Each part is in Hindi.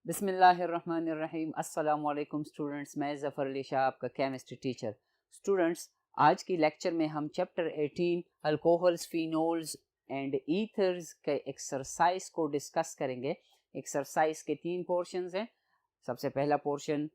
बिस्मिल्लाहिर्रहमानिर्रहीम। अस्सलाम वालेकुम स्टूडेंट्स, मैं ज़फ़र अली शाह आपका केमिस्ट्री टीचर। स्टूडेंट्स, आज की लेक्चर में हम chapter 18 alcohols, phenols and ethers के एक्सरसाइज को डिस्कस करेंगे। एक्सरसाइज के 3 पोर्शंस हैं। सबसे पहला पोर्शन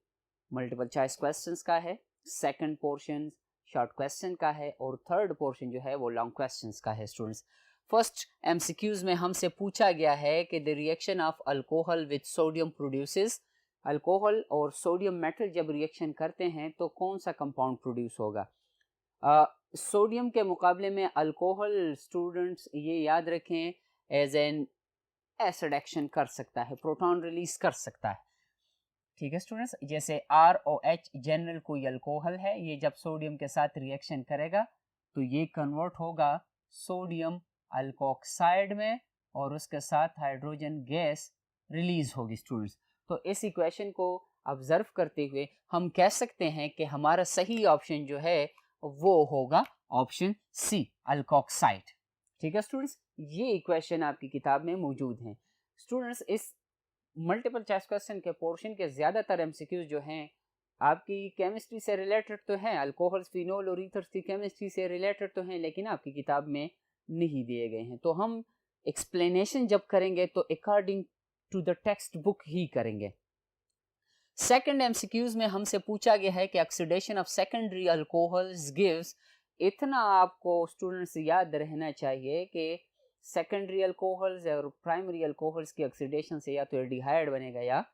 मल्टीपल चॉइस क्वेश्चंस का है, सेकंड पोर्शन शॉर्ट क्वेश्चन का है और थर्ड पोर्शन जो है वो लॉन्ग क्वेश्चंस का है। स्टूडेंट्स, फर्स्ट एमसीक्यूज में हमसे पूछा गया है कि the reaction of alcohol with sodium produces, alcohol और सोडियम मेटल जब रिएक्शन करते हैं तो कौन सा कंपाउंड प्रोड्यूस होगा। सोडियम के मुकाबले में अल्कोहल, स्टूडेंट्स ये याद रखें, एज एन एसिड एक्शन कर सकता है, प्रोटॉन रिलीज कर सकता है। ठीक है स्टूडेंट्स, जैसे ROH जनरल कोई अल्कोहल है, ये जब सोडियम के साथ रिएक्शन करेगा तो ये कन्वर्ट होगा सोडियम अल्कोक्साइड में और उसके साथ हाइड्रोजन गैस रिलीज होगी। स्टूडेंट्स, तो इस इक्वेशन को ऑब्जर्व करते हुए हम कह सकते हैं कि हमारा सही ऑप्शन जो है वो होगा ऑप्शन सी, अल्कोक्साइड। ठीक है स्टूडेंट्स, ये इक्वेशन आपकी किताब में मौजूद है। स्टूडेंट्स, इस मल्टीपल चॉइस क्वेश्चन के पोर्शन के ज्यादातर एमसीक्यूज जो हैं आपकी केमिस्ट्री से रिलेटेड तो हैं, अल्कोहल्स, फिनोल और ईथर्स की केमिस्ट्री से रिलेटेड तो हैं, लेकिन आपकी किताब में नहीं दिए गए हैं। तो हम एक्सप्लेनेशन जब करेंगे तो according to the text book ही करेंगे। सेकंड एमसीक्यूज में हमसे पूछा गया है कि oxidation of secondary alcohols gives, इतना आपको स्टूडेंट्स याद रहना चाहिए कि सेकेंडरी अल्कोहल्स और प्राइमरी अल्कोहल्स की ऑक्सीडेशन से या तो एल्डिहाइड बनेगा या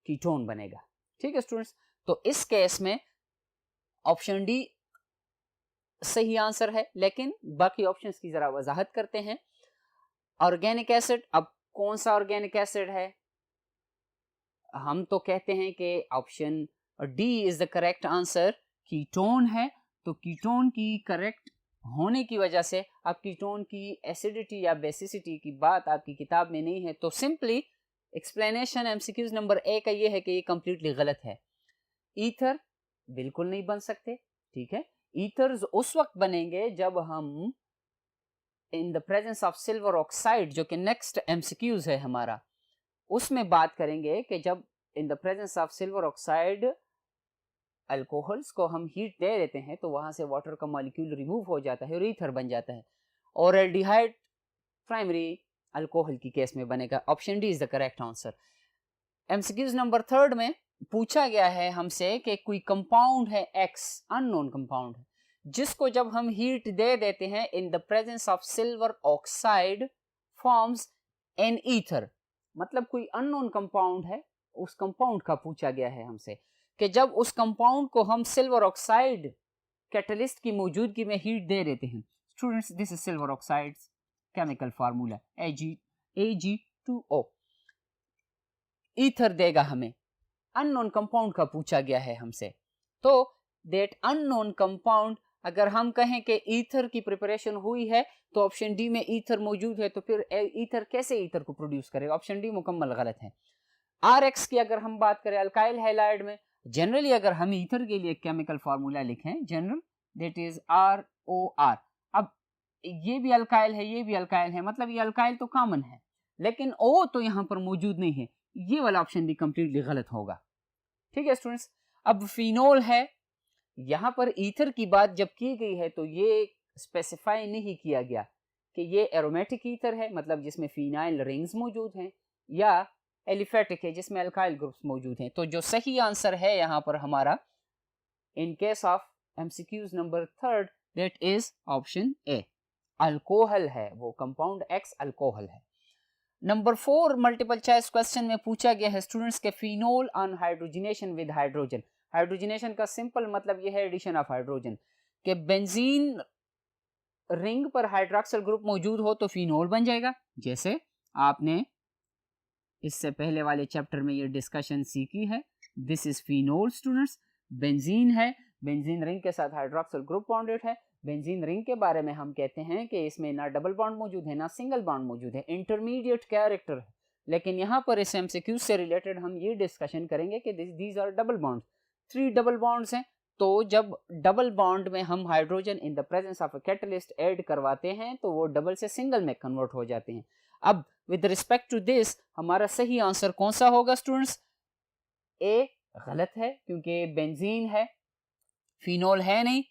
कीटोन बनेगा। ठीक है स्टूडेंट्स, तो इस केस में ऑप्शन डी सही आंसर है, लेकिन बाकी ऑप्शंस की जरा वजाहत करते हैं। ऑर्गेनिक एसिड, अब कौन सा ऑर्गेनिक एसिड है? हम तो कहते हैं कि option D is the correct answer, ketone है। तो कीटोन की करेक्ट होने की वजह से अब कीटोन की एसिडिटी या बेसिसिटी की बात आपकी किताब में नहीं है, तो simply explanation MCQs number A का ये है कि ये कंप्लीटली गलत है। ईथर बिल्कुल नहीं बन सकते। ठीक है, ईथर्स उस वक्त बनेंगे जब हम इन the presence of silver oxide, जो कि नेक्स्ट एमसीक्यूज है हमारा, उसमें बात करेंगे कि जब इन the presence of silver oxide alcohols को हम हीट दे देते हैं तो वहां से वाटर का मॉलिक्यूल रिमूव हो जाता है और ईथर बन जाता है, और एल्डिहाइड प्राइमरी अल्कोहल की केस में बनेगा। Option D is the correct answer. MCQs number third में पूछा गया है हमसे कि कोई कंपाउंड है X, अननोन कंपाउंड है, जिसको जब हम हीट दे देते हैं इन the presence of silver oxide forms an ether, मतलब कोई अननोन कंपाउंड है, उस कंपाउंड का पूछा गया है हमसे कि जब उस कंपाउंड को हम सिल्वर ऑक्साइड कैटलिस्ट की मौजूदगी में हीट दे देते हैं। Students, this is silver oxide chemical formula Ag2O, ether देगा हमें। अननोन कंपाउंड का पूछा गया है हमसे, तो दैट अननोन कंपाउंड, अगर हम कहें कि ईथर की प्रिपरेशन हुई है तो ऑप्शन डी में ईथर मौजूद है, तो फिर ईथर कैसे ईथर को प्रोड्यूस करेगा? ऑप्शन डी मुकम्मल गलत है। RX की अगर हम बात करें अल्काइल हैलाइड में, जनरली अगर हम ईथर के लिए केमिकल फार्मूला लिखें जनरल, दैट इज ROR। अब ये भी अल्काइल है, ये भी अल्काइल है, मतलब ये अल्काइल तो कॉमन है, लेकिन O तो यहाँ पर मौजूद नहीं है, ये वाला ऑप्शन भी कंप्लीटली गलत होगा। ठीक है स्टूडेंट्स, अब फिनोल है, यहां पर ईथर की बात जब की गई है तो ये स्पेसिफाई नहीं किया गया कि ये एरोमेटिक ईथर है, मतलब जिसमें फिनाइल रिंग्स मौजूद हैं, या एलिफेटिक है जिसमें अल्काइल ग्रुप्स मौजूद हैं। तो जो सही आंसर है यहां पर हमारा in case of MCQs number third, that is option A, alcohol है, वो कंपाउंड X अल्कोहल है। नंबर 4 मल्टीपल चॉइस क्वेश्चन में पूछा गया है स्टूडेंट्स के phenol on hydrogenation with hydrogen. Hydrogenation का सिंपल मतलब यह है एडिशन ऑफ हाइड्रोजन, कि बेंजीन रिंग पर हाइड्रोक्सिल ग्रुप मौजूद हो तो फिनोल बन जाएगा। जैसे आपने इससे पहले वाले चैप्टर में ये डिस्कशन सीखी है, this is phenol students, benzene है, बेंजीन रिंग के साथ हाइड्रोक्सिल ग्रुप बॉन्डेड है। बेंजीन रिंग के बारे में हम कहते हैं कि इसमें ना डबल बॉन्ड मौजूद है ना सिंगल बॉन्ड मौजूद है, इंटरमीडिएट कैरेक्टर है। लेकिन यहाँ पर इस एमसीक्यू से रिलेटेड हम ये डिस्कशन करेंगे कि these are double bonds, 3 double bonds हैं। तो जब डबल बॉन्ड में हम hydrogen in the presence of a catalyst add करवाते हैं तो वो डबल से सिंगल में कन्वर्ट हो जाते हैं। अब विद रिस्पेक्ट टू दिस हमारा सही आंसर कौन सा होगा स्टूडेंट्स? ए गलत है क्योंकि बेंजीन है, फिनोल है नहीं,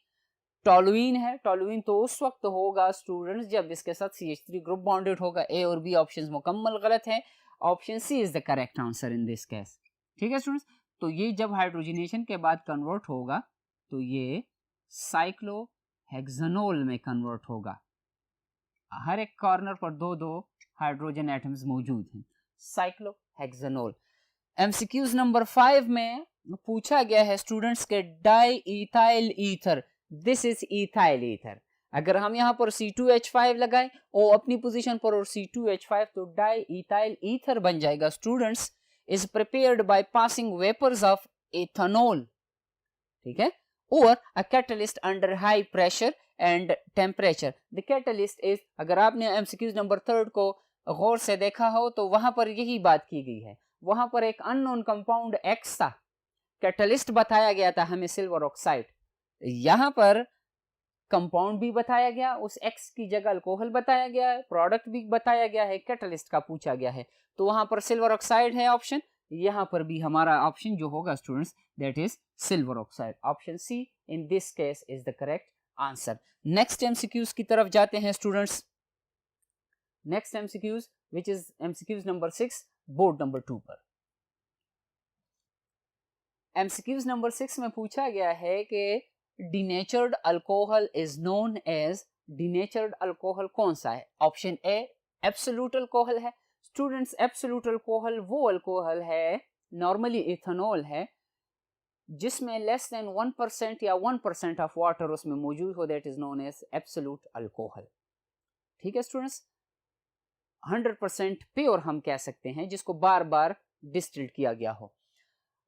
टोलुइन है। टोलुइन तो उस वक्त होगा स्टूडेंट्स जब इसके साथ CH3 ग्रुप बॉन्डेड होगा। ए और बी ऑप्शंस मुकम्मल गलत है। Option C is the correct answer in this case. ठीक है स्टूडेंट्स, तो ये जब हाइड्रोजनेशन के बाद कन्वर्ट होगा तो ये साइक्लोहेक्सानोल में कन्वर्ट होगा। हर एक कॉर्नर पर दो दो हाइड्रोजन एटम्स मौजूद हैं, साइक्लोहेक्सानोल। एमसीक्यूज नंबर 5 में पूछा गया है स्टूडेंट्स के die ethyl ether, this is ethyl ether. अगर हम यहाँ पर C2H5 लगाएं और अपनी पोजीशन पर और C2H5 तो डाई इथाइल ईथर बन जाएगा students. Is prepared by passing vapours of ethanol, ठीक है, और a catalyst under high pressure and temperature. The catalyst is, अगर आपने एमसीक्यूज नंबर 3 को गौर से देखा हो तो वहां पर यही बात की गई है। वहां पर एक अननोन कंपाउंड एक्स था, कैटलिस्ट बताया गया था हमें सिल्वर ऑक्साइड। यहां पर कंपाउंड भी बताया गया, उस एक्स की जगह अल्कोहल बताया गया है, प्रोडक्ट भी बताया गया है, कैटलिस्ट का पूछा गया है। तो वहां पर सिल्वर ऑक्साइड है ऑप्शन, यहां पर भी हमारा ऑप्शन जो होगा students that is silver oxide. Option C in this case is the correct answer. Next MCQs की तरफ जाते हैं students. Next MCQs which is MCQs number 6 board number 2 पर। एमसीक्यूज नंबर 6 में पूछा गया है कि denatured alcohol is known as, denatured alcohol कौन सा है? ऑप्शन ए एब्सोल्यूट अल्कोहल है। स्टूडेंट्स एब्सोल्यूट अल्कोहल वो अल्कोहल है, नॉर्मली इथेनॉल है, जिसमें लेस देन 1% या 1% ऑफ वाटर उसमें मौजूद हो, that is known as absolute alcohol. ठीक है स्टूडेंट्स, 100% प्योर हम कह सकते हैं जिसको बार बार डिस्टिल्ड किया गया हो।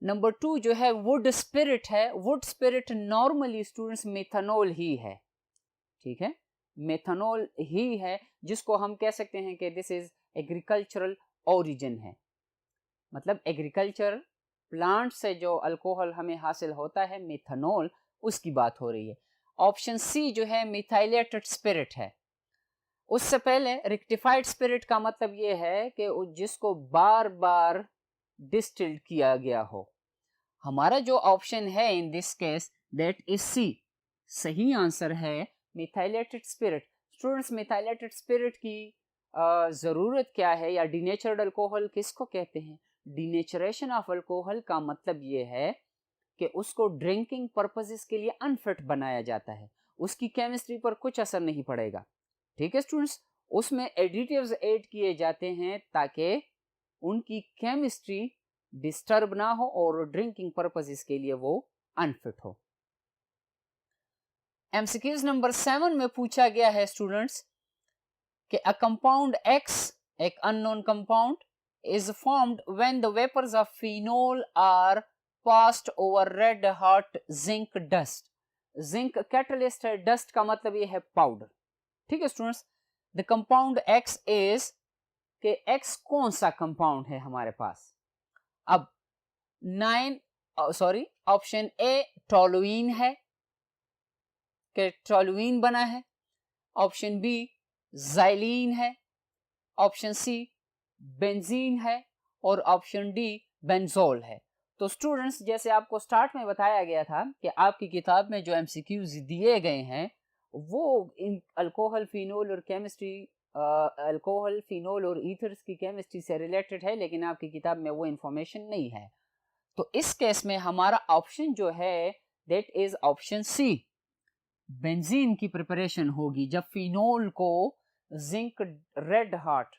नंबर 2 जो है वुड स्पिरिट है। Wood spirit normally students methanol ही है, ठीक है, मेथनॉल ही है, जिसको हम कह सकते हैं कि दिस इज एग्रीकल्चरल ओरिजिन है, मतलब एग्रीकल्चर प्लांट से जो अल्कोहल हमें हासिल होता है मेथनॉल, उसकी बात हो रही है। ऑप्शन सी जो है मिथाइलेटेड स्पिरिट है। उससे पहले रेक्टिफाइड स्पिरिट का मतलब यह है कि जिसको बार बार डिस्टिल्ड किया गया हो। हमारा जो ऑप्शन है in this case that is C, सही आंसर है methylated spirit. Students methylated spirit की जरूरत क्या है, या डिनेचर्ड अल्कोहल किसको कहते हैं? डिनेचरेशन ऑफ अल्कोहल का मतलब ये है कि उसको ड्रिंकिंग पर्पसेस के लिए अनफिट बनाया जाता है, उसकी केमिस्ट्री पर कुछ असर नहीं पड़ेगा। ठीक है स्टूडेंट्स, उसमें एडिटिव्स ऐड किए जाते हैं ताकि उनकी केमिस्ट्री डिस्टर्ब ना हो और ड्रिंकिंग पर्पसेस के लिए वो अनफिट हो। एमसीक्यूज नंबर 7 में पूछा गया है स्टूडेंट्स कि अ कंपाउंड X, एक unknown compound, is formed when the vapors of phenol are passed over red hot zinc dust. Zinc catalyst है, dust का मतलब ये है पाउडर। ठीक है students, the compound X is कि X कौन सा कंपाउंड है हमारे पास? अब ऑप्शन ए टोलुइन है कि टोलुइन बना है, ऑप्शन बी ज़ाइलीन है, ऑप्शन सी बेंजीन है और ऑप्शन डी बेंजोल है। तो स्टूडेंट्स जैसे आपको स्टार्ट में बताया गया था कि आपकी किताब में जो एमसीक्यूज दिए गए हैं वो इन अल्कोहल फिनोल और केमिस्ट्री, अल्कोहल फिनोल और ईथर्स की केमिस्ट्री से रिलेटेड है, लेकिन आपकी किताब में वो इंफॉर्मेशन नहीं है। तो इस केस में हमारा ऑप्शन जो है that is option C, benzene की प्रिपरेशन होगी जब फिनोल को जिंक रेड हार्ट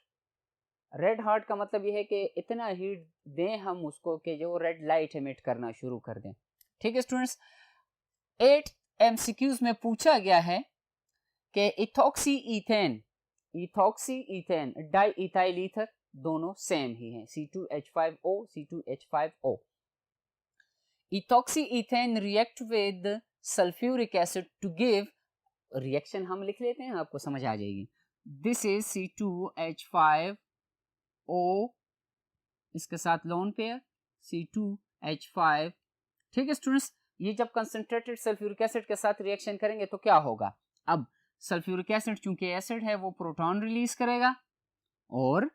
का मतलब यह है कि इतना हीट दें हम उसको कि जो रेड लाइट एमिट करना शुरू कर दें। ठीक है स्टूडेंट्स, 8 एमसीक्यूज में पूछा गया है कि ethoxy ethane di ethyl ether दोनों सेम ही हैं, C2H5O C2H5O। Ethoxy ethane react with sulphuric acid to give, reaction हम लिख लेते हैं आपको समझ आ जाएगी। दिस इज C2H5O, इसके साथ लोन पेयर C2H5। ठीक है स्टूडेंट्स, ये जब कंसंट्रेटेड सल्फ्यूरिक एसिड के साथ रिएक्शन करेंगे तो क्या होगा? अब सल्फ्यूरिक एसिड चूंकि एसिड है वो प्रोटॉन रिलीज करेगा और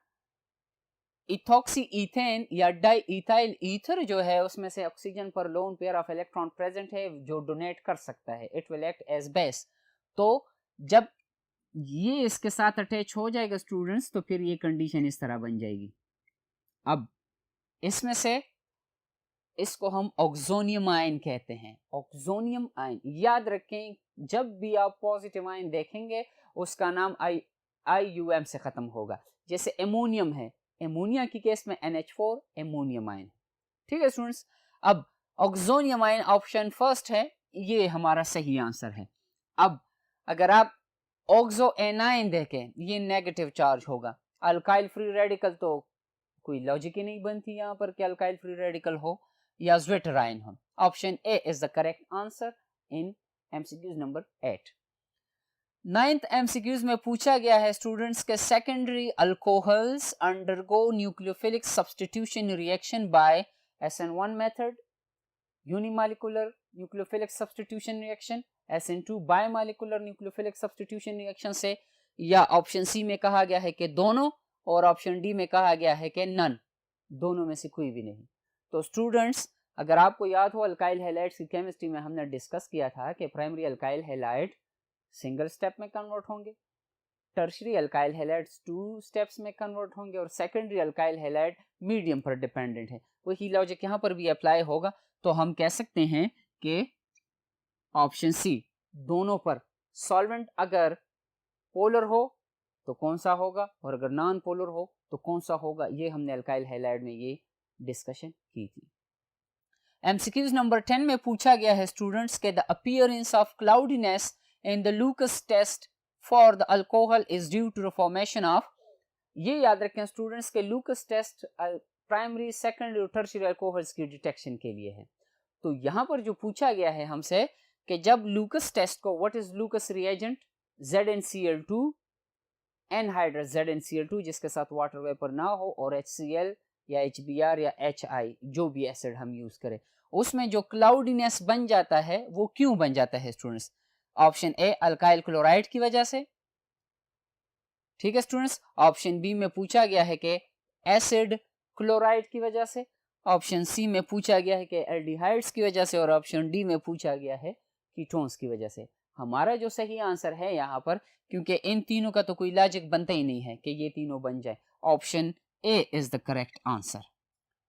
इथॉक्सी इथेन या डाई इथाइल ईथर जो है उसमें से ऑक्सीजन पर lone pair of electron present है जो डोनेट कर सकता है, it will act as base. तो जब ये इसके साथ अटैच हो जाएगा स्टूडेंट्स तो फिर ये कंडीशन इस तरह बन जाएगी। अब इसमें से इसको हम ऑक्सोनियम आयन कहते हैं। ऑक्सोनियम आयन याद रखें, जब भी आप पॉजिटिव आयन देखेंगे उसका नाम IUM से खत्म होगा। जैसे एमोनियम है, एमोनिया की केस में NH4 एमोनियम आयन। ठीक है स्टूडेंट्स, अब ऑक्सोनियम आयन ऑप्शन फर्स्ट है, ये हमारा सही आंसर है। अब अगर आप ऑक्सो एनायन देखें, ये नेगेटिव चार्ज होगा। अल्काइल फ्री रेडिकल तो कोई लॉजिक ही नहीं बनती यहां पर कि अल्काइल फ्री रेडिकल हो या ज्वेटर आयन हो। Option A is the correct answer in MCQs number 8। 9th MCQs में पूछा गया है स्टूडेंट्स के secondary alcohols undergo nucleophilic substitution reaction by SN1 method, unimolecular nucleophilic substitution reaction, SN2 biomolecular nucleophilic substitution reaction से, या ऑप्शन सी में कहा गया है कि दोनों, और ऑप्शन डी में कहा गया है कि नन, दोनों में से कोई भी नहीं। तो स्टूडेंट्स अगर आपको याद हो अल्काइल हैलाइड्स की केमिस्ट्री में हमने डिस्कस किया था कि primary alkyl halide single step में कन्वर्ट होंगे, टर्शरी अल्काइल हैलाइड्स 2 स्टेप्स में कन्वर्ट होंगे, और सेकेंडरी अल्काइल हैलाइड मीडियम पर डिपेंडेंट है। वही लॉजिक यहाँ पर भी अप्लाई होगा। तो हम कह सकते हैं कि ऑप्शन सी, दोनों पर सॉल्वेंट अगर पोलर हो तो कौन सा होगा और अगर नॉन पोलर हो तो कौन सा होगा, ये हमने अल्काइल हैलाइड में ये डिस्कशन की थी। MCQs नंबर 10 में पूछा गया है स्टूडेंट्स के the appearance of cloudiness in the Lucas test for the alcohol is due to the formation of, ये याद रखें स्टूडेंट्स के लूकस टेस्ट प्राइमरी सेकेंडरी और टर्शियरी अल्कोहल्स की डिटेक्शन के लिए है। तो यहां पर जो पूछा गया है हमसे कि जब लूकस टेस्ट को, what is लूकस reagent, ZnCl2 anhydrous ZnCl2 जिसके साथ वाटर वेपर ना हो, और HCl या HBr या HI जो भी एसिड हम यूज करें, उसमें जो क्लाउडीनेस बन जाता है वो क्यों बन जाता है students? Option A alkyl chloride की वजह से, ठीक है स्टूडेंट्स। ऑप्शन बी में पूछा गया है कि एसिड क्लोराइड की वजह से, ऑप्शन सी में पूछा गया है कि एल्डिहाइड्स की वजह से, और ऑप्शन डी में पूछा गया है कीटोन्स की वजह से। हमारा जो सही आंसर है यहाँ पर, क्योंकि इन तीनों का तो कोई लॉजिक बनता ही नहीं है कि ये तीनों बन जाए, option A is the correct answer.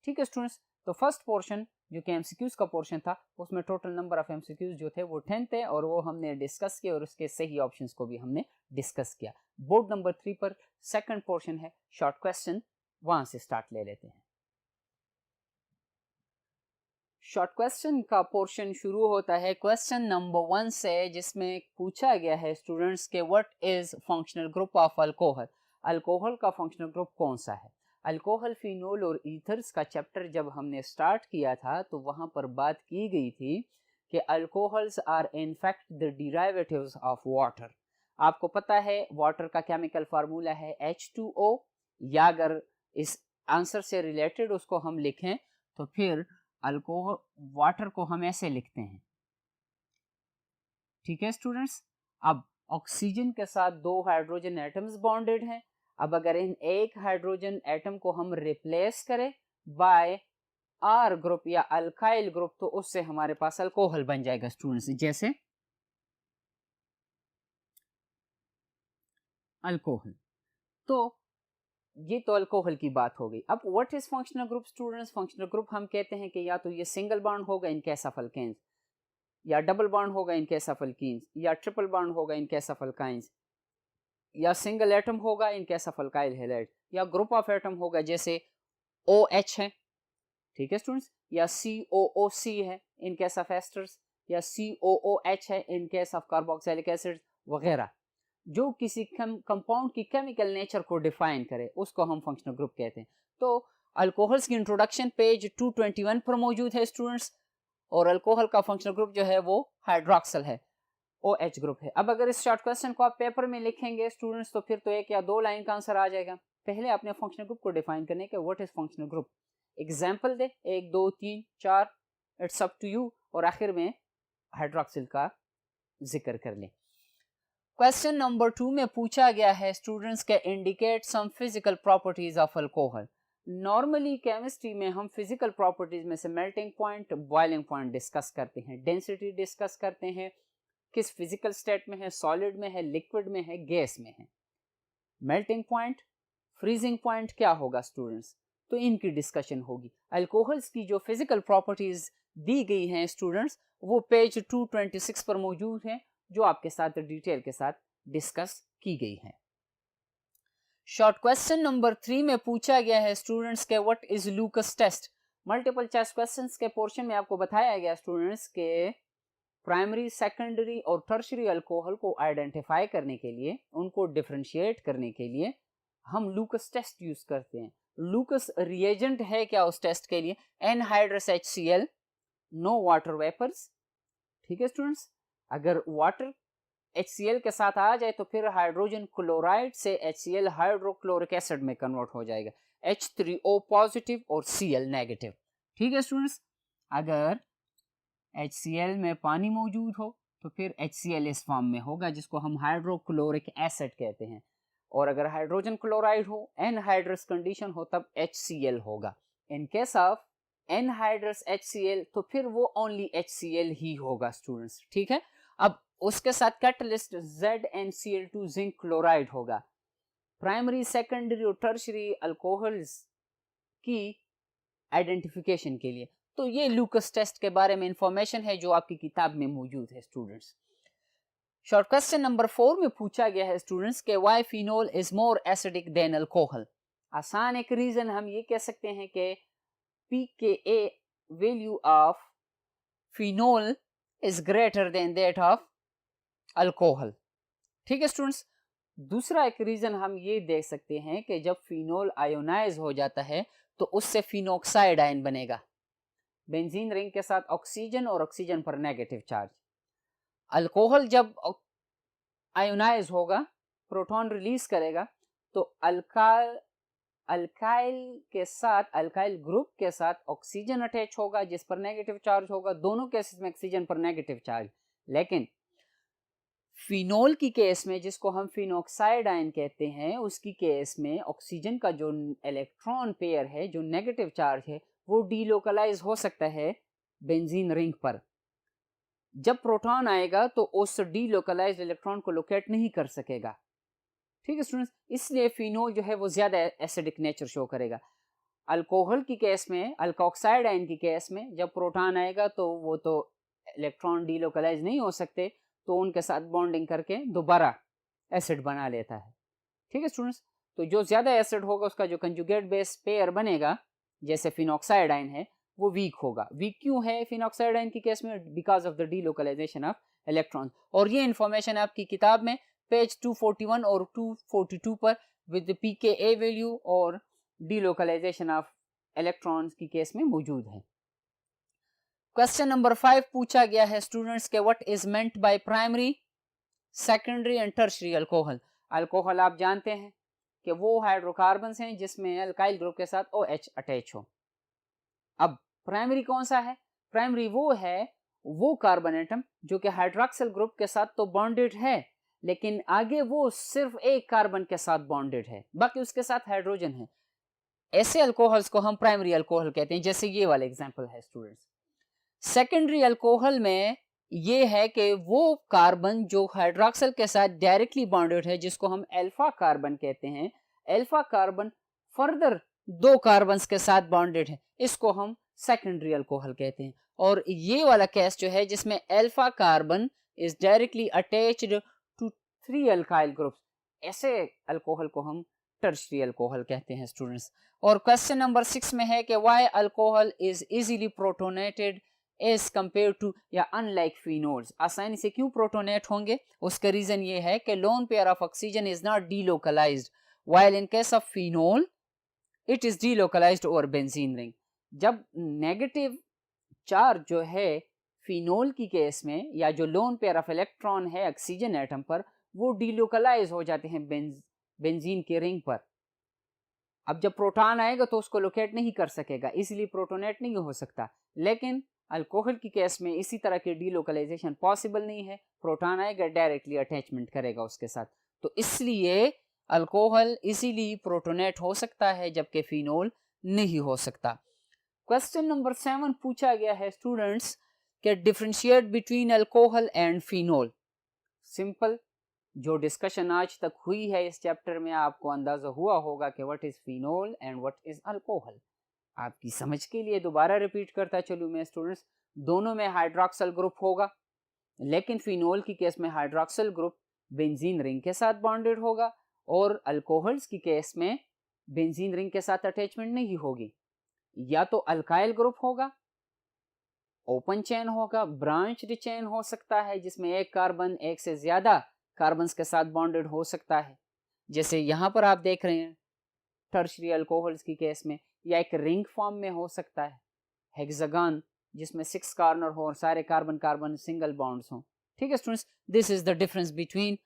ठीक है स्टूडेंट्स, तो फर्स्ट पोर्शन जो कि MCQs का पोर्शन था उसमें टोटल नंबर ऑफ MCQs जो थे वो 10 थे, और वो हमने डिस्कस किया और उसके सही ऑप्शंस को भी हमने डिस्कस किया। बोर्ड नंबर 3 पर सेकंड पोर्शन है शॉर्ट क्वेश्चन, वहां से स्टार्ट ले लेते हैं। शॉर्ट क्वेश्चन का पोर्शन शुरू होता है क्वेश्चन नंबर 1 से, जिसमें पूछा गया है स्टूडेंट्स के what is functional group of alcohol, alcohol का फंक्शनल ग्रुप कौन सा है। अल्कोहल, फिनोल और ईथर्स का चैप्टर जब हमने स्टार्ट किया था तो वहां पर बात की गई थी कि alcohols are in fact the derivatives of water. आपको पता है वाटर का केमिकल फार्मूला है H2O, या अगर इस आंसर से रिलेटेड उसको हम लिखें तो फिर अल्कोहल वाटर को हम ऐसे लिखते हैं, ठीक है स्टूडेंट्स। अब ऑक्सीजन के साथ 2 हाइड्रोजन एटम्स बॉन्डेड हैं। अब अगर इन एक हाइड्रोजन एटम को हम रिप्लेस करें बाय R ग्रुप या अल्काइल ग्रुप तो उससे हमारे पास अल्कोहल बन जाएगा स्टूडेंट्स, जैसे अल्कोहल। तो ये तो अल्कोहल की बात हो गई। अब what is functional group students? Functional group हम कहते हैं कि या तो ये सिंगल बॉन्ड होगा इन केस ऑफ अल्केन्स, या डबल बॉन्ड होगा इन केस ऑफ अल्कीन्स, या ट्रिपल बॉन्ड होगा इन केस ऑफ अल्काइंस, या सिंगल एटम होगा in case of alkyl halide, या ग्रुप ऑफ एटम होगा जैसे OH है, ठीक है स्टूडेंट्स, या COOC है इन केस ऑफ एस्टर्स, या COOH है in case of carboxylic acid वगैरह। जो किसी कंपाउंड की केमिकल नेचर को डिफाइन करे उसको हम फंक्शनल ग्रुप कहते हैं। तो अल्कोहल्स की इंट्रोडक्शन पेज 221 पर मौजूद है स्टूडेंट्स, और अल्कोहल का फंक्शनल ग्रुप जो है वो हाइड्रोक्सिल है, OH ग्रुप है। अब अगर इस शॉर्ट क्वेश्चन को आप पेपर में लिखेंगे स्टूडेंट्स तो फिर तो 1 या 2 लाइन का आंसर आ जाएगा। पहले आपने फंक्शनल ग्रुप को डिफाइन करने के what is functional group, example दे 1 2 3 4, इट्स अप टू यू, और आखिर में हाइड्रोक्सिल का जिक्र कर लें। क्वेश्चन नंबर 2 में पूछा गया है स्टूडेंट्स के indicate some physical properties of alcohol. Normally chemistry में हम फिजिकल प्रॉपर्टीज में से melting point, boiling point discuss करते हैं, डेंसिटी डिस्कस करते हैं, किस फिजिकल स्टेट में है, सॉलिड में है, लिक्विड में है, गैस में है। मेल्टिंग पॉइंट, फ्रीजिंग पॉइंट क्या होगा स्टूडेंट्स, तो इनकी डिस्कशन होगी। अल्कोहल्स की जो फिजिकल प्रॉपर्टीज दी गई हैं स्टूडेंट्स, वो पेज 226 पर मौजूद है, जो आपके साथ डिटेल के साथ डिस्कस की गई है। शॉर्ट क्वेश्चन नंबर 3 में पूछा गया है स्टूडेंट्स के what is Lucas test. Multiple choice questions के पोर्शन में आपको बताया गया स्टूडेंट्स के प्राइमरी, सेकेंडरी और टर्शियरी अल्कोहल को आइडेंटिफाई करने के लिए, उनको डिफरेंशिएट करने के लिए हम लूकस टेस्ट यूज करते हैं। लूकस रिएजेंट है क्या उस टेस्ट के लिए, anhydrous HCl, no water vapours. ठीक है स्टूडेंट्स, अगर वाटर HCl के साथ आ जाए तो फिर हाइड्रोजन क्लोराइड से HCl हाइड्रोक्लोरिक एसिड में कन्वर्ट हो जाएगा, H3O पॉजिटिव और Cl नेगेटिव। ठीक है स्टूडेंट्स, अगर HCl में पानी मौजूद हो तो फिर HCl इस फॉर्म में होगा, जिसको हम हाइड्रोक्लोरिक एसिड कहते हैं, और अगर हाइड्रोजन क्लोराइड हो, एनहाइड्रस कंडीशन हो, तब HCl होगा। In case of anhydrous HCl तो फिर वो ओनली HCl ही होगा स्टूडेंट्स। ठीक है, अब उसके साथ कैटलिस्ट ZnCl2 जिंक क्लोराइड होगा। प्राइमरी, सेकेंडरी और टर्शियरी अल्कोहल्स की आइडेंटिफिकेशन के लिए तो ये लूकस टेस्ट के बारे में इंफॉर्मेशन है जो आपकी किताब में मौजूद है स्टूडेंट्स। शॉर्ट क्वेश्चन नंबर 4 में पूछा गया है स्टूडेंट्स के why phenol is more acidic then alcohol. आसान एक रीजन हम ये कह सकते हैं कि pKa value of phenol is greater than that of alcohol. ठीक है स्टूडेंट्स, दूसरा एक रीजन हम ये देख सकते हैं कि जब फिनोल आयोनाइज हो जाता है तो उससे फिनोक्साइड आयन बनेगा, बेंजीन रिंग के साथ ऑक्सीजन और ऑक्सीजन पर नेगेटिव चार्ज। अल्कोहल जब आयोनाइज होगा, प्रोटॉन रिलीज करेगा, तो अल्काइल के साथ, अल्काइल ग्रुप के साथ ऑक्सीजन अटैच होगा जिस पर नेगेटिव चार्ज होगा, दोनों केसेस में ऑक्सीजन पर नेगेटिव चार्ज। लेकिन फिनोल की केस में, जिसको हम फिनोक्साइड आयन कहते हैं, उसकी केस में ऑक्सीजन का जो इलेक्ट्रॉन पेयर है, जो नेगेटिव चार्ज है, वो डीलोकलाइज हो सकता है बेंजीन रिंग पर। जब प्रोटॉन आएगा तो उस डीलोकलाइज्ड इलेक्ट्रॉन को लोकेट नहीं कर सकेगा। ठीक है स्टूडेंट्स, इसलिए फिनोल जो है वो ज्यादा एसिडिक नेचर शो करेगा। अल्कोहल की केस में, अल्कोक्साइड आयन की केस में, जब प्रोटॉन आएगा तो वो तो इलेक्ट्रॉन डीलोकलाइज नहीं हो सकते, तो उनके साथ बॉन्डिंग करके दोबारा एसिड बना लेता है। ठीक है स्टूडेंट्स, तो जो ज्यादा एसिड होगा उसका जो कंजुगेट बेस पेयर बनेगा, जैसे फिनोक्साइड आयन है, वो वीक होगा। वीक क्यों है फिनोक्साइड आयन की केस में? Because of the delocalisation of electron. और ये इंफॉर्मेशन आपकी किताब में पेज 241 और 242 पर विद pKa वैल्यू और डीलोकलाइजेशन ऑफ इलेक्ट्रॉन्स की केस में मौजूद है। क्वेश्चन नंबर 5 पूछा गया है स्टूडेंट्स के what is meant by primary, secondary and tertiary alcohol. Alcohol आप जानते हैं कि वो हाइड्रोकार्बन्स हैं जिसमें अल्काइल ग्रुप के साथ OH अटैच हो। अब प्राइमरी कौन सा है? प्राइमरी वो है, वो कार्बन एटम जो कि हाइड्रोक्सिल ग्रुप के साथ तो बॉन्डेड है, लेकिन आगे वो सिर्फ एक कार्बन के साथ बॉन्डेड है, बाकी उसके साथ हाइड्रोजन है। ऐसे अल्कोहल्स को हम प्राइमरी अल्कोहल कहते हैं, जैसे ये वाला एग्जांपल है स्टूडेंट्स। सेकेंडरी अल्कोहल में ये है कि वो कार्बन जो हाइड्रोक्सिल के साथ डायरेक्टली बॉन्डेड है, जिसको हम अल्फा कार्बन कहते हैं, अल्फा कार्बन फर्दर 2 कार्बन्स के साथ बॉन्डेड है, इसको हम सेकेंडरी अल्कोहल कहते हैं। और ये वाला केस जो है जिसमें alpha carbon is directly attached to 3 alkyl groups, ऐसे अल्कोहल को हम टर्शियरी अल्कोहल कहते हैं स्टूडेंट्स। और क्वेश्चन नंबर 6 में है कि why alcohol is easily protonated as compare to या अनलाइक फिनोल्स। आसानी से क्यों प्रोटोनेट होंगे? उसका रीजन ये है कि loan pair of oxygen is not delocalised, while in case of phenol it is delocalised over benzene ring. जब नेगेटिव चार्ज जो है फिनोल की केस में, या जो लोन पेयर ऑफ इलेक्ट्रॉन है ऑक्सीजन एटम पर, वो डीलोकलाइज हो जाते हैं बेंजीन के रिंग पर। अब जब प्रोटॉन आएगा तो उसको लोकेट नहीं कर सकेगा, इसलिए प्रोटोनेट नहीं हो सकता। लेकिन अल्कोहल की केस में इसी तरह की डीलोकलाइजेशन पॉसिबल नहीं है, प्रोटॉन आएगा डायरेक्टली अटैचमेंट करेगा उसके साथ, तो इसलिए अल्कोहल इजीली प्रोटोनेट हो सकता है, जबकि फिनोल नहीं हो सकता। क्वेश्चन नंबर 7 पूछा गया है स्टूडेंट्स कि differentiate between alcohol and phenol. Simple, जो डिस्कशन आज तक हुई है इस चैप्टर में आपको अंदाजा हुआ होगा कि what is phenol and what is alcohol. आपकी समझ के लिए दोबारा रिपीट करता चलूं मैं स्टूडेंट्स, दोनों में हाइड्रोक्सिल ग्रुप होगा, लेकिन फिनोल की केस में हाइड्रोक्सिल ग्रुप बेंजीन रिंग के साथ बॉन्डेड होगा और अल्कोहल्स की केस में बेंजीन रिंग के साथ अटैचमेंट नहीं होगी। या तो अल्काइल ग्रुप होगा, ओपन चेन होगा, ब्रांच्ड चेन हो सकता है जिसमें एक कार्बन एक से ज्यादा कार्बन के साथ बॉन्डेड हो सकता है, जैसे यहां पर आप देख रहे हैं टर्शरी अल्कोहल्स की केस में, या एक रिंग फॉर्म में हो सकता है, हेक्सागन जिसमें 6 कॉर्नर हो और सारे कार्बन कार्बन सिंगल बॉन्ड्स हो। ठीक है students, this is the difference between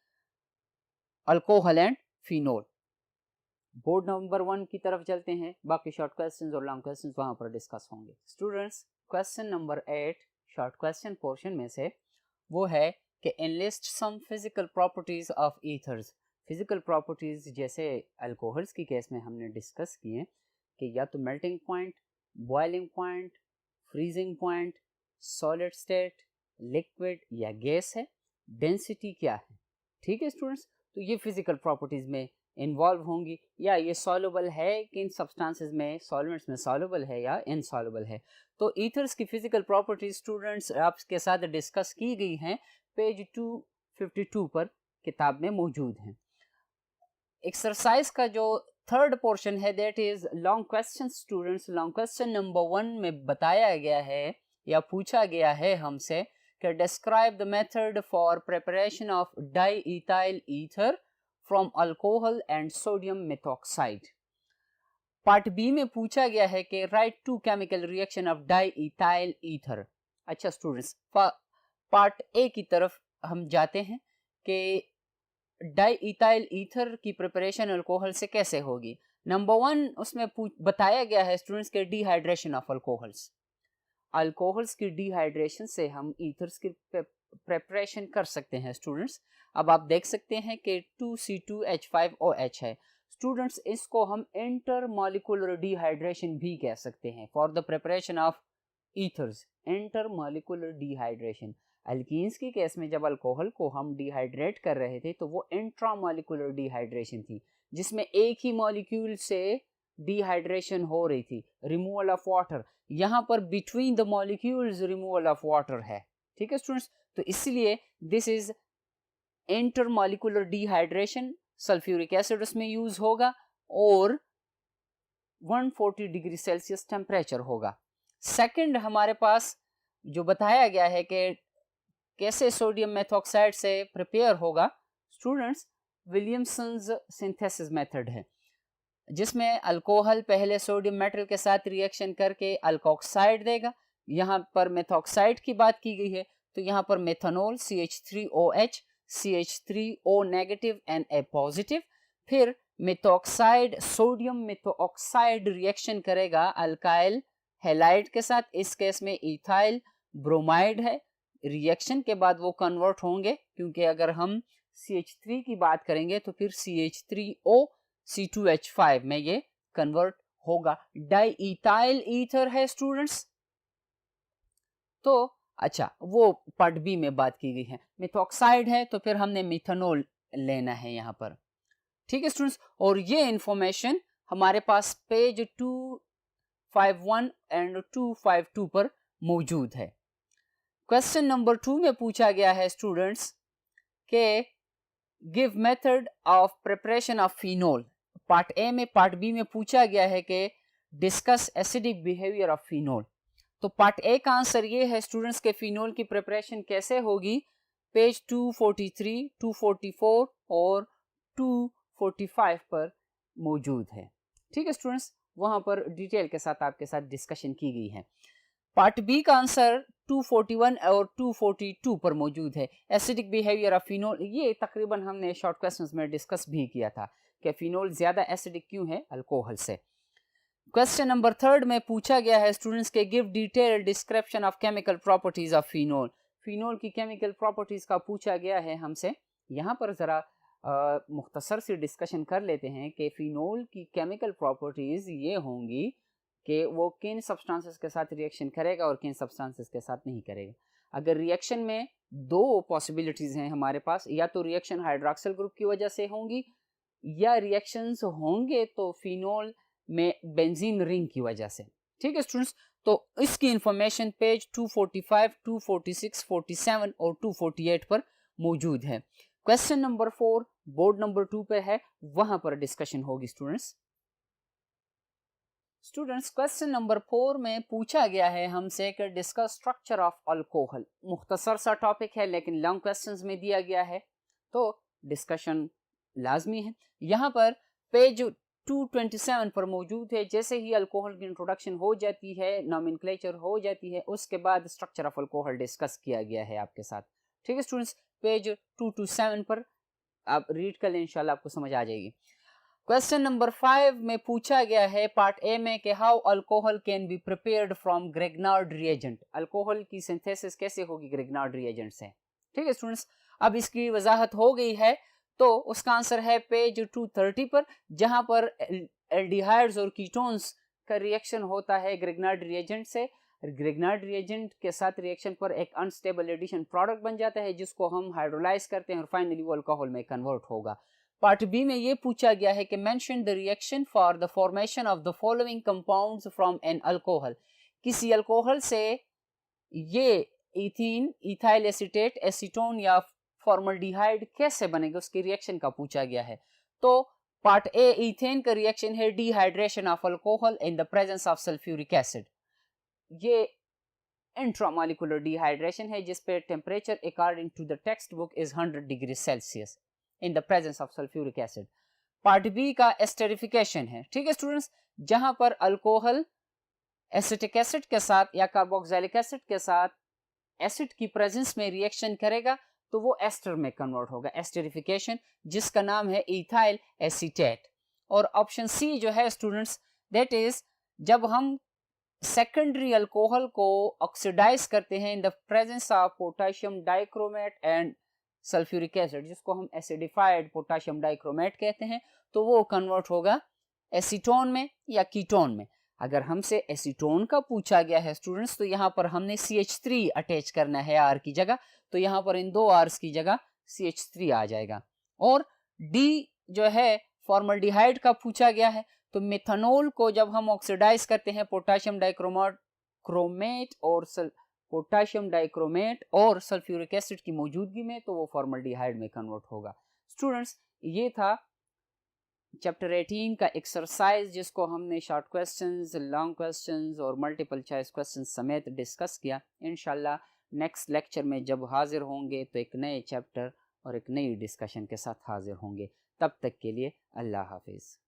alcohol and phenol. Board number 1 की तरफ चलते हैं, बाकी शॉर्ट क्वेश्चंस और लॉन्ग क्वेश्चंस वहां पर डिस्कस होंगे। Students, question number 8 short question portion में से वो है कि enlist some physical properties of ethers. Physical properties जैसे अल्कोहल्स की केस में हमने डिस्कस किए कि या तो melting point, boiling point, freezing point, solid state, liquid या गैस है, डेंसिटी क्या है। ठीक है स्टूडेंट्स, तो ये फिजिकल प्रॉपर्टीज में इन्वॉल्व होंगी, या ये सॉल्युबल है कि इन सब्सटेंसेस में, सॉल्वेंट्स में सॉल्युबल है या इनसॉल्युबल है। तो ईथर्स की फिजिकल प्रॉपर्टीज स्टूडेंट्स आपके साथ डिस्कस की गई हैं, पेज 252 पर किताब में मौजूद हैं। एक्सरसाइज का जो थर्ड पोर्शन है that is long question. Students, long question number 1 में बताया गया है या पूछा गया है हमसे कि describe the method for preparation of di ethyl ether from alcohol and sodium methoxide. Part B में पूछा गया है कि write to chemical reaction of di ethyl ether. अच्छा स्टूडेंट्स, पार्ट ए की तरफ हम जाते हैं कि डाई इथाइल ईथर की प्रिपरेशन अल्कोहल से कैसे होगी। नंबर 1 उसमें बताया गया है स्टूडेंट्स के डिहाइड्रेशन ऑफ अल्कोहल्स। अल्कोहल्स की डिहाइड्रेशन से हम ईथर्स की प्रिपरेशन कर सकते हैं स्टूडेंट्स। अब आप देख सकते हैं कि 2C2H5OH है स्टूडेंट्स, इसको हम इंटरमॉलिक्यूलर डिहाइड्रेशन भी कह सकते हैं for the preparation of ethers. Intermolecular dehydration, alkenes की केस में जब अल्कोहल को हम डिहाइड्रेट कर रहे थे तो वो इंट्रामॉलिक्यूलर डिहाइड्रेशन थी, जिसमें एक ही मॉलिक्यूल से डिहाइड्रेशन हो रही थी, रिमूवल ऑफ वाटर। यहां पर between the molecules removal of water है। ठीक है स्टूडेंट्स, तो इसलिए this is intermolecular dehydration. Sulphuric acid उसमें यूज होगा और 140 डिग्री सेल्सियस टेम्परेचर होगा। सेकंड हमारे पास जो बताया गया है कि कैसे सोडियम मेथॉक्साइड से प्रिपेयर होगा स्टूडेंट्स, विलियमसन्स सिंथेसिस मेथड है, जिसमें अल्कोहल पहले सोडियम मेटल के साथ रिएक्शन करके अल्कोक्साइड देगा। यहाँ पर मेथॉक्साइड की बात की गई है, तो यहाँ पर methanol CH3OH, CH3O negative and A positive, फिर मेथॉक्साइड सोडियम मेथॉक्साइड रिएक्शन करेगा अल्काइल हैलाइड के साथ, इस केस में इथाइल ब्रोमाइड है। रिएक्शन के बाद वो कन्वर्ट होंगे, क्योंकि अगर हम CH3 की बात करेंगे तो फिर CH3O C2H5 में ये कन्वर्ट होगा। डाई इथाइल ईथर है स्टूडेंट्स, तो अच्छा वो पार्ट बी में बात की गई है। मेथॉक्साइड है तो फिर हमने मिथेनॉल लेना है यहाँ पर। ठीक है स्टूडेंट्स, और ये इंफॉर्मेशन हमारे पास पेज 251 एंड 252 पर मौजूद है। क्वेश्चन नंबर 2 में पूछा गया है स्टूडेंट्स के give method of preparation of phenol. Part A में, पार्ट बी में पूछा गया है कि discuss acidic behaviour of phenol. तो पार्ट ए का आंसर ये है स्टूडेंट्स के फिनोल की प्रिपरेशन कैसे होगी, पेज 243, 244 और 245 पर मौजूद है। ठीक है स्टूडेंट्स, वहां पर डिटेल के साथ आपके साथ डिस्कशन की गई है। पार्ट बी का आंसर 241 और 242 पर मौजूद है। एसिडिक बिहेवियर ऑफ फिनोल, ये तकरीबन हमने शॉर्ट क्वेश्चंस में डिस्कस भी किया था कि फिनोल ज्यादा एसिडिक क्यों है अल्कोहल से। क्वेश्चन नंबर 3 में पूछा गया है स्टूडेंट्स के give detail description of chemical properties of phenol. Phenol की केमिकल प्रॉपर्टीज का पूछा गया है हमसे। यहाँ पर जरा मुख्तसर सी डिस्कशन कर लेते हैं कि फिनोल की केमिकल प्रॉपर्टीज ये होंगी कि वो किन सब्सटेंसेस के साथ रिएक्शन करेगा और किन सब्सटेंसेस के साथ नहीं करेगा। अगर रिएक्शन में दो पॉसिबिलिटीज़ हैं हमारे पास, या तो रिएक्शन हाइड्रोक्सिल ग्रुप की वजह से होंगी या रिएक्शंस होंगे तो फिनोल में बेंजीन रिंग की वजह से। ठीक है स्टूडेंट्स, तो इसकी इंफॉर्मेशन पेज 245, 246, 47 और 248 पर मौजूद है। क्वेश्चन नंबर 4 बोर्ड नंबर 2 पे है, वहां पर डिस्कशन होगी स्टूडेंट्स। क्वेश्चन नंबर 4 में पूछा गया है हमसे कि डिस्कस स्ट्रक्चर ऑफ अल्कोहल। मुख्तसर सा टॉपिक है लेकिन लॉन्ग क्वेश्चंस में दिया गया है तो डिस्कशन लाजमी है। यहाँ पर पेज 227 पर मौजूद है। जैसे ही अल्कोहल की इंट्रोडक्शन हो जाती है, नॉमेनक्लेचर हो जाती है, उसके बाद स्ट्रक्चर ऑफ अल्कोहल डिस्कस किया गया है आपके साथ। ठीक है स्टूडेंट्स, पेज 227 पर आप रीड कर लें, इंशाल्लाह आपको समझ आ जाएगी। क्वेश्चन नंबर 5 में पूछा गया है पार्ट ए में कि how alcohol can be prepared from Grignard reagent. Alcohol की सिंथेसिस कैसे होगी ग्रेगनार्ड रिएजेंट से। ठीक है स्टूडेंट्स, अब इसकी वजाहत हो गई है तो उसका आंसर है पेज 230 पर, जहां पर एल्डिहाइड्स और कीटोन्स का रिएक्शन होता है ग्रेगनार्ड रिएजेंट से। ग्रेगनार्ड रिएजेंट के साथ रिएक्शन पर एक अनस्टेबल एडिशन प्रोडक्ट बन जाता है जिसको हम हाइड्रोलाइज करते हैं और फाइनली वो अल्कोहल में कन्वर्ट होगा। पार्ट बी में ये पूछा गया है कि mention the reaction for the formation of the following compounds from an alcohol. किसी अल्कोहल से ये इथीन, इथाइल एसीटेट, एसीटोन या फॉर्मल्डिहाइड कैसे बनेगा, उसकी रिएक्शन का पूछा गया है। तो पार्ट ए, इथेन का रिएक्शन है dehydration of alcohol in the presence of sulphuric acid. ये इंट्रामोलिकुलर डिहाइड्रेशन है जिस पे temperature according to the text book is 100 degree Celsius in the presence of sulphuric acid. Part B का एस्टेरिफिकेशन है। ठीक है स्टूडेंट्स, जहां पर अल्कोहल एसिटिक एसिड के साथ या कार्बोक्सिलिक एसिड के साथ एसिड की प्रेजेंस में रिएक्शन करेगा तो वो एस्टर में कन्वर्ट होगा, एस्टेरिफिकेशन, जिसका नाम है इथाइल एसीटेट। और ऑप्शन सी जो है स्टूडेंट्स, दैट इज जब हम सेकेंडरी अल्कोहल को ऑक्सीडाइज करते हैं इन the presence of potassium dichromate and sulphuric acid, जिसको हम एसिडिफाइड पोटेशियम डाइक्रोमेट कहते हैं, तो वो कन्वर्ट होगा एसीटोन में या कीटोन में। अगर हमसे एसीटोन का पूछा गया है स्टूडेंट्स तो यहाँ पर हमने CH3 अटैच करना है R की जगह, तो यहाँ पर इन दो R's की जगह CH3 आ जाएगा। और D जो है फॉर्मल्डिहाइड का पूछा गया है, तो मेथनॉल को जब हम ऑक्सीडाइज करते हैं पोटेशियम डाइक्रोमेट और सल्फ्यूरिक एसिड की मौजूदगी में, तो वो फॉर्मल्डिहाइड में कन्वर्ट होगा। स्टूडेंट्स, ये था चैप्टर 18 का एक्सरसाइज जिसको हमने शॉर्ट क्वेश्चंस, लॉन्ग क्वेश्चंस और मल्टीपल चॉइस क्वेश्चंस समेत डिस्कस किया। इंशाल्लाह नेक्स्ट लेक्चर में जब हाजिर होंगे तो एक नए चैप्टर और एक नई डिस्कशन के साथ हाजिर होंगे। तब तक के लिए अल्लाह हाफिज़।